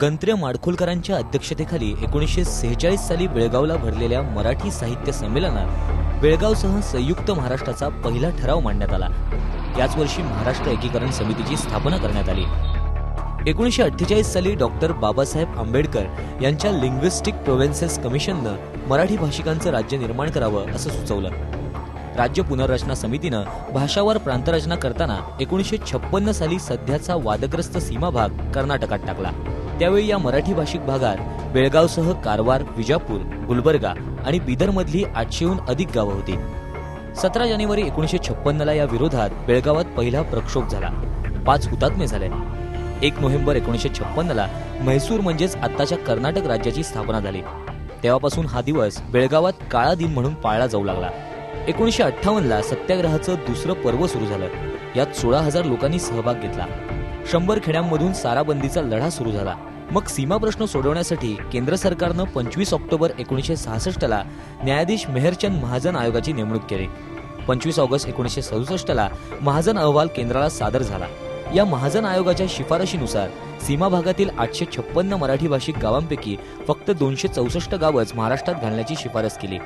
गंत्र्य माडखोलकरांच्या अध्यक्षतेखाली 1946 साली बेळगावला भरलेल्या मराठी साहित्य संमेलनात बेळगावसह संयुक्त महाराष्ट्राचा पहिला ठराव मांडण्यात आला. याच वर्षी महाराष्ट्र एकीकरण समितीची स्थापना करण्यात आली. 1948 साली डॉक्टर बाबासाहेब आंबेडकर यांच्या लिंग्विस्टिक प्रोव्हिन्सेस कमिशननं मराठी भाषिकांचं राज्य निर्माण करावं असं सुचवलं. राज्य पुनर्रचना समितीनं भाषावार प्रांतरचना करताना 1956 साली सध्याचा वादग्रस्त सीमा भाग कर्नाटकात टाकला. त्यावेळी या मराठी भाषिक भागात बेळगावसह कारवार, विजापूर, गुलबर्गा आणि बिदरमधली 800हून अधिक गावं होती. 17 जानेवारी 1956 या विरोधात बेळगावात पहिला प्रक्षोभ झाला. 5 हुतात्मे झाले. 1 नोव्हेंबर 1956 म्हैसूर म्हणजेच आत्ताच्या कर्नाटक राज्याची स्थापना झाली. तेव्हापासून हा दिवस बेळगावात काळा दिन म्हणून पाळला जाऊ लागला. 1958 सत्याग्रहाचं दुसरं पर्व सुरू झालं. यात 16,000 लोकांनी सहभाग घेतला. 100 खेड्यांमधून साराबंदीचा लढा सुरू झाला. मग सीमा प्रश्न सोडवण्यासाठी केंद्र सरकारनं 25 ऑक्टोबर 1966 न्यायाधीश मेहरचंद महाजन आयोगाची नेमणूक केली. 25 ऑगस्ट 1967 महाजन अहवाल केंद्राला सादर झाला. या महाजन आयोगाच्या शिफारशीनुसार सीमा भागातील 856 मराठी भाषिक गावांपैकी फक्त 264 गावच महाराष्ट्रात घालण्याची शिफारस केली.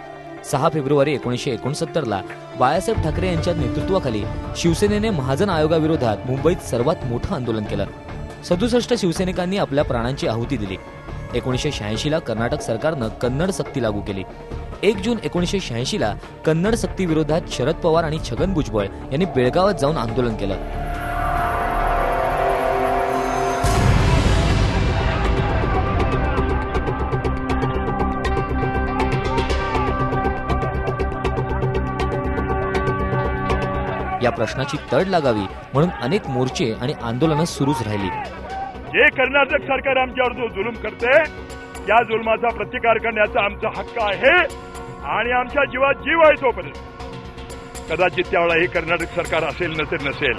6 फेब्रुवारी 1969 बाळासाहेब ठाकरे यांच्या नेतृत्वाखाली शिवसेनेने महाजन आयोगाविरोधात मुंबईत सर्वात मोठं आंदोलन केलं. 67 शिवसैनिकांनी आपल्या प्राणांची आहुती दिली. 1986 कर्नाटक सरकारनं कन्नड सक्ती लागू केली. 1 जून 1986 कन्नड सक्ती विरोधात शरद पवार आणि छगन भुजबळ यांनी बेळगावात जाऊन आंदोलन केलं. या प्रश्नाची तड लागावी म्हणून अनेक मोर्चे आणि आंदोलनं सुरूच राहिली. जे कर्नाटक सरकार आमच्यावर जो जुलूम करते त्या जुलमाचा प्रतिकार करण्याचा आमचा हक्क आहे आणि आमच्या जीवात जीव आहे तोपर्यंत. कदाचित त्यावेळेला हे कर्नाटक सरकार असेल नसेल,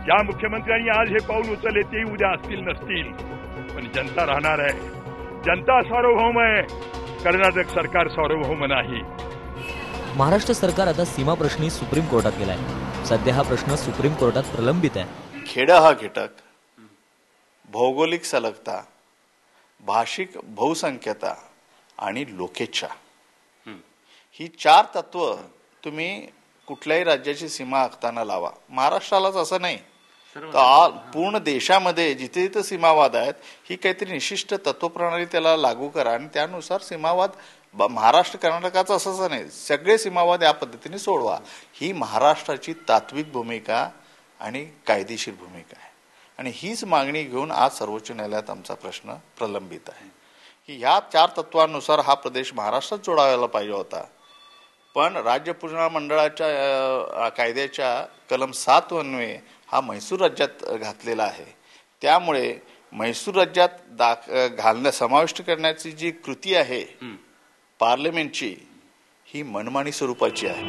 ज्या मुख्यमंत्र्यांनी आज हे पाऊल उचलले ते उद्या असतील नसतील, पण जनता राहणार आहे. जनता सार्वभौम आहे, कर्नाटक सरकार सार्वभौम नाही. महाराष्ट्र सरकार आता सीमा प्रश्नी सुप्रीम कोर्टात गेलाय. सध्या हा प्रश्न सुप्रीम कोर्टात प्रलंबित आहे. खेडं हा घटक, भौगोलिक सलगता, भाषिक बहुसंख्यता आणि लोकेच्छा ही 4 तत्व तुम्ही कुठल्याही राज्याची सीमा आखताना लावा. महाराष्ट्रालाच असं नाही तर पूर्ण देशामध्ये जिथे जिथे सीमावाद आहेत ही काहीतरी विशिष्ट तत्वप्रणाली त्याला लागू करा आणि त्यानुसार सीमावाद महाराष्ट्र कर्नाटकाचं असंच नाही, सगळे सीमावाद या पद्धतीने सोडवा. ही महाराष्ट्राची तात्विक भूमिका आणि कायदेशीर भूमिका आहे आणि हीच मागणी घेऊन आज सर्वोच्च न्यायालयात आमचा प्रश्न प्रलंबित आहे की ह्या 4 तत्वांनुसार हा प्रदेश महाराष्ट्रात जोडायला पाहिजे होता. पण राज्य पुनर्रचना मंडळाच्या कायद्याच्या कलम 7 अन्वये हा म्हैसूर राज्यात घातलेला आहे. त्यामुळे म्हैसूर राज्यात घालण्या समाविष्ट करण्याची जी कृती आहे पार्लमेंटची ही मनमानी स्वरूपाची आहे.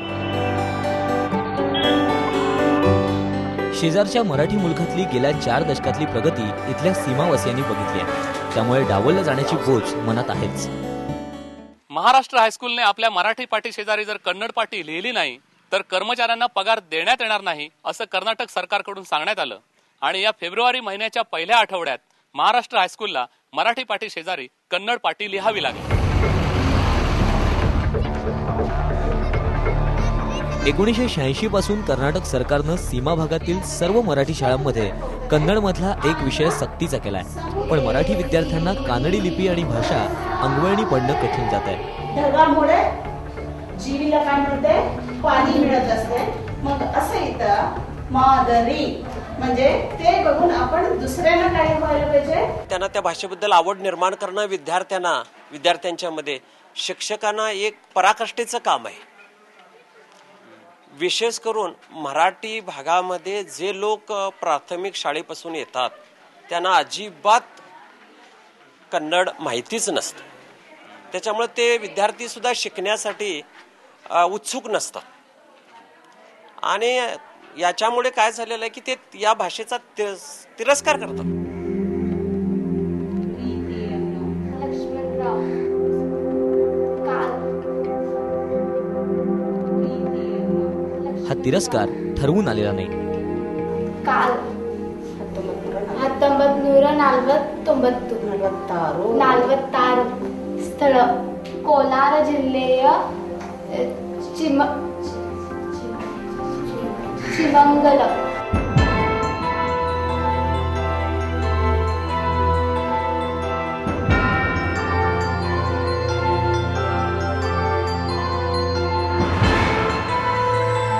शेजारच्या मराठी मुलखातली गेल्या 4 दशकातली प्रगती इथल्या सीमावासियांनी बघितली आहे. त्यामुळे डावललं जाण्याची बोच मनात आहेच. महाराष्ट्र हायस्कूलने आपल्या मराठी पाटी शेजारी जर कन्नड पाटी लिहिली नाही तर कर्मचाऱ्यांना पगार देण्यात येणार नाही असं कर्नाटक सरकारकडून सांगण्यात आलं आणि या फेब्रुवारी महिन्याच्या पहिल्या आठवड्यात महाराष्ट्र हायस्कूलला मराठी पाटी शेजारी कन्नड पाटी लिहावी लागली. 1986 पासून कर्नाटक सरकारनं सीमा भागातील सर्व मराठी शाळांमध्ये कन्नडमधला एक विषय सक्तीचा केलाय. पण मराठी विद्यार्थ्यांना कानडी लिपी आणि भाषा अंगवळणी पडणं कठीण जात आहे. ढगामुळे जीवीला काय मिळते, पाणी मिळत असते. मग असं इथं मादरी म्हणजे ते बघून आपण दुसऱ्यांना काय व्हायला पाहिजे, त्यांना त्या भाषेबद्दल आवड निर्माण करणं विद्यार्थ्यांच्या मध्ये शिक्षकांना एक पराकाष्ठेचं काम आहे. विशेष करून मराठी भागामध्ये जे लोक प्राथमिक शाळेपासून येतात त्यांना अजिबात कन्नड माहितीच नसतं. त्याच्यामुळे ते विद्यार्थी सुद्धा शिकण्यासाठी उत्सुक नसतात आणि याच्यामुळे काय झालेलं आहे की ते या भाषेचा तिरस्कार करतात. हा तिरस्कार ठरवून आलेला नाही. काल 1999 ನಲವತ್ತಾರು ಸ್ಥಳ ಕೋಲಾರ ಜಿಲ್ಲೆಯ ಶಿವಂಗಲ.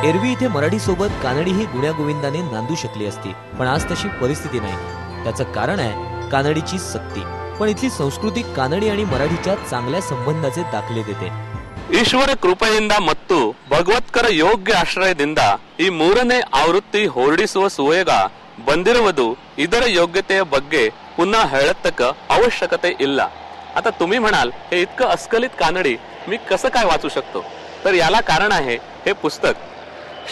एरवी इथे मराठीसोबत कानडी ही गुण्यागोविंदाने नांदू शकली असती, पण आज तशी परिस्थिती नाही. त्याचं कारण आहे कानडीची सक्ती. पण इथली संस्कृती कानडी आणि मराठीच्या चांगल्या संबंधाचे दाखले देते. ಈಶ್ವರ ಕೃಪೆಯಿಂದ ಮತ್ತು ಭಗವತ್ಕರ ಯೋಗ್ಯ ಆಶ್ರಯದಿಂದ ಈ ಮೂರನೇ ಆವೃತ್ತಿ ಹೊರಡಿಸುವ ಸುವೇಗ ಬಂದಿರುವುದು ಇದರ योग्यतेಯ ಬಗ್ಗೆ पुन्हा ಹೇಳತಕ್ಕ ಅವಶ್यकತೆ ಇಲ್ಲ. आता तुम्ही म्हणाल हे इतकं अस्खलित कानडी मी कसं काय वाचू शकतो, तर याला कारण आहे हे पुस्तक.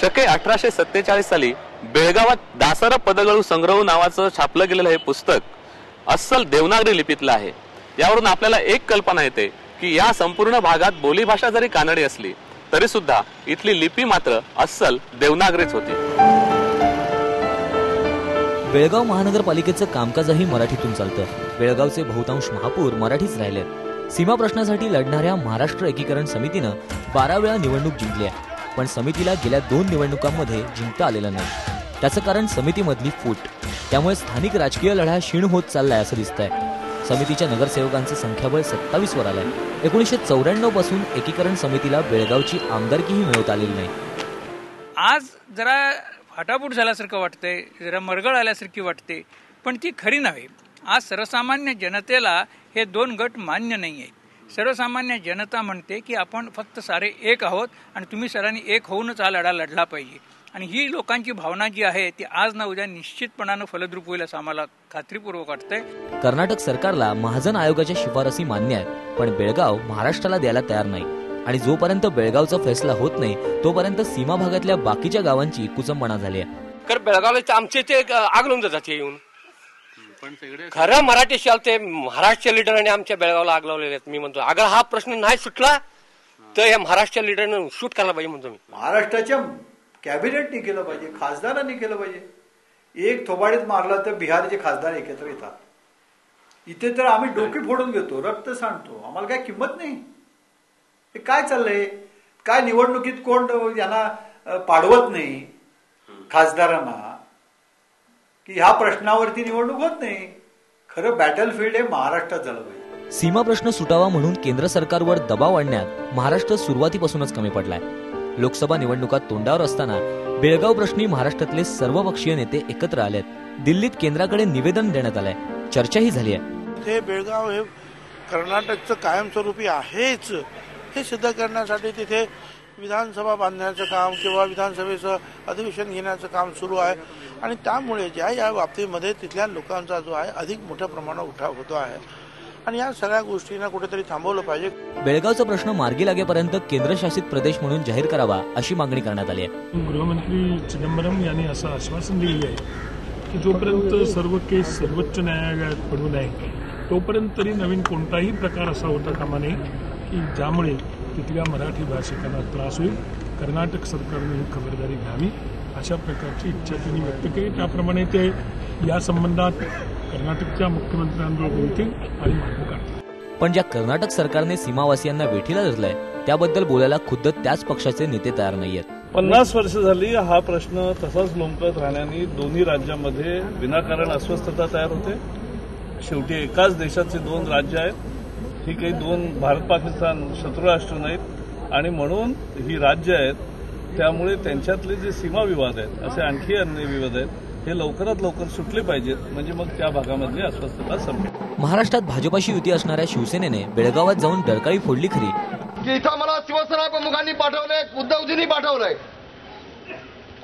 शके 1847 साली बेळगावात दासरा पदगळू संग्रह नावाचं छापलं गेलेलं हे पुस्तक अस्सल देवनागरी लिपीतलं आहे. यावरून आपल्याला एक कल्पना येते की या संपूर्ण भागात बोलीभाषा जरी कानडी असली तरी सुद्धा इथली लिपी मात्र अस्सल देवनागरीच होती. बेळगाव महानगरपालिकेचं कामकाजही मराठीतून चालतं. बेळगावचे बहुतांश महापौर मराठीच राहिलेत. सीमा प्रश्नासाठी लढणाऱ्या महाराष्ट्र एकीकरण समितीनं 12 वेळा निवडणूक जिंकली आहे, पण समितीला गेल्या 2 निवडणुकांमध्ये जिंकता आलेलं नाही. त्याचं कारण समितीमधली फूट. त्यामुळे स्थानिक राजकीय लढा क्षीण होत चाललाय असं दिसतंय. समितीच्या नगरसेवकांचं संख्याबळ 27 वर आलंय. 1994 पासून एकीकरण समितीला बेळगावची आमदारकीही मिळवता आलेली नाही. आज जरा फाटाफूट झाल्यासारखं वाटतंय, जरा मरगळ आल्यासारखी वाटते, पण ती खरी नव्हे. आज सर्वसामान्य जनतेला हे 2 गट मान्य नाही आहेत. सर्वसामान्य जनता म्हणते की आपण फक्त सारे एक आहोत आणि तुम्ही सर्वांनी एक होऊनच हा लढा लढला पाहिजे. आणि ही लोकांची भावना जी आहे ती आज ना उद्या निश्चितपणानं फलद्रूप होईल असं आम्हाला खात्रीपूर्वक वाटतंय. कर्नाटक सरकारला महाजन आयोगाच्या शिफारसी मान्य आहेत, पण बेळगाव महाराष्ट्राला द्यायला तयार नाही. आणि जोपर्यंत बेळगावचा फैसला होत नाही तोपर्यंत सीमा भागातल्या बाकीच्या गावांची कुचंबणा झाली आहे. कारण बेळगावला आमचे ते आग लावून जातात येऊन. खरं मराठी ते महाराष्ट्र लिडरांनी आमच्या बेळगावला आग लावलेले आहेत. मी म्हणतो अगर हा प्रश्न नाही सुटला तर या महाराष्ट्र लिडरनं शूट करायला पाहिजे म्हणतो मी. महाराष्ट्राच्या कॅबिनेटनी केलं पाहिजे, खासदारांनी केलं पाहिजे. एक थोबाडीत मारला तर बिहारचे खासदार एकत्र येतात. इथे तर आम्ही डोके फोडून घेतो, रक्त सांडतो, आम्हाला काय किंमत नाही. हे काय चाललंय? काय निवडणुकीत कोण यांना पाडवत नाही खासदारांना की ह्या प्रश्नावरती निवडणूक होत नाही. खरं बॅटलफील्ड हे महाराष्ट्रात झालं पाहिजे. सीमा प्रश्न सुटावा म्हणून केंद्र सरकारवर दबाव आणण्यात महाराष्ट्र सुरुवातीपासूनच कमी पडलाय. लोकसभा निवडणुकात तोंडावर असताना बेळगाव प्रश्नी महाराष्ट्रातले सर्वपक्षीय नेते एकत्र आलेत. दिल्लीत केंद्राकडे निवेदन देण्यात आलंय. चर्चाही झाली आहे. ते बेळगाव हे कर्नाटकचं कायमस्वरूपी आहेच हे सिद्ध करण्यासाठी तिथे विधानसभा बांधण्याचं काम किंवा विधानसभेचं अधिवेशन घेण्याचं काम सुरू आहे. आणि त्यामुळे या बाबतीमध्ये तिथल्या लोकांचा जो आहे अधिक मोठ्या प्रमाणात उठाव होतो आहे. आणि या सगळ्या गोष्टींना कुठेतरी थांबवलं पाहिजे. बेळगावचा प्रश्न मार्गी लागेपर्यंत केंद्रशासित प्रदेश म्हणून जाहीर करावा अशी मागणी करण्यात आली आहे. गृहमंत्री चिदंबरम यांनी असं आश्वासन दिलेलं आहे की जोपर्यंत सर्व केस सर्वोच्च न्यायालयात पडू नये तोपर्यंत तरी नवीन कोणताही प्रकार असा होता कामा नये की ज्यामुळे तिथल्या मराठी भाषिकांना त्रास होईल. कर्नाटक सरकारने ही खबरदारी घ्यावी अशा प्रकारची इच्छा त्यांनी व्यक्त केली. त्याप्रमाणे ते या संबंधात कर्नाटकच्या मुख्यमंत्र्यांबरोबर बोलतील आणि मार्ग काढतील. पण ज्या कर्नाटक सरकारने सीमावासियांना वेठीला धरलंय त्याबद्दल बोलायला खुद्द त्याच पक्षाचे नेते तयार नाहीयेत. 50 वर्ष झाली हा प्रश्न तसाच लोंबकळत राहण्याने दोन्ही राज्यामध्ये विनाकारण अस्वस्थता तयार होते. शेवटी एकाच देशाचे 2 राज्य आहेत. ही काही 2 भारत पाकिस्तान शत्रुराष्ट्र नाहीत आणि म्हणून ही राज्य आहेत. त्यामुळे त्यांच्यातले जे सीमा विवाद आहेत असे आणखी अन्य विवाद आहेत हे लवकरात लवकर सुटले पाहिजेत. म्हणजे मग त्या भागामधली अस्वस्थता संपेल. महाराष्ट्रात भाजपाशी युती असणाऱ्या शिवसेनेने बेळगावात जाऊन डरकाळी फोडली खरी की इथं मला शिवसेना प्रमुखांनी पाठवलंय, उद्धवजींनी पाठवलंय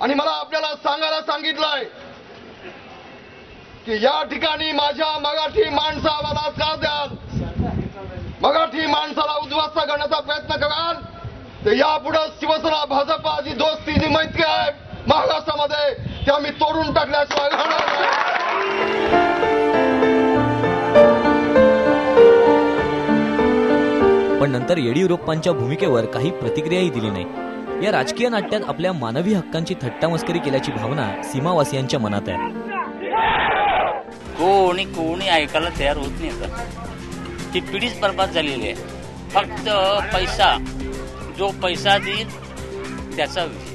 आणि मला आपल्याला सांगायला सांगितलंय की या ठिकाणी माझ्या मराठी माणसाला बलात्कार द्याल, मराठी माणसाला उद्ध्वस्त करण्याचा प्रयत्न कराल तर यापुढे शिवसेना भाजपा जी दोस्ती जी मैत्री आहे महाराष्ट्रामध्ये ते आम्ही तोडून टाकल्याशिवाय राहणार नाही. पण नंतर येडियुरप्पांच्या भूमिकेवर काही प्रतिक्रियाही दिली नाही. या राजकीय नाट्यात आपल्या मानवी हक्कांची थट्टामस्करी केल्याची भावना सीमावासियांच्या मनात आहे. कोणी ऐकायला तयार होत नाही आता. ही पिढीच बरबाद झालेली आहे. फक्त पैसा, जो पैसा देईल त्याचा विषय.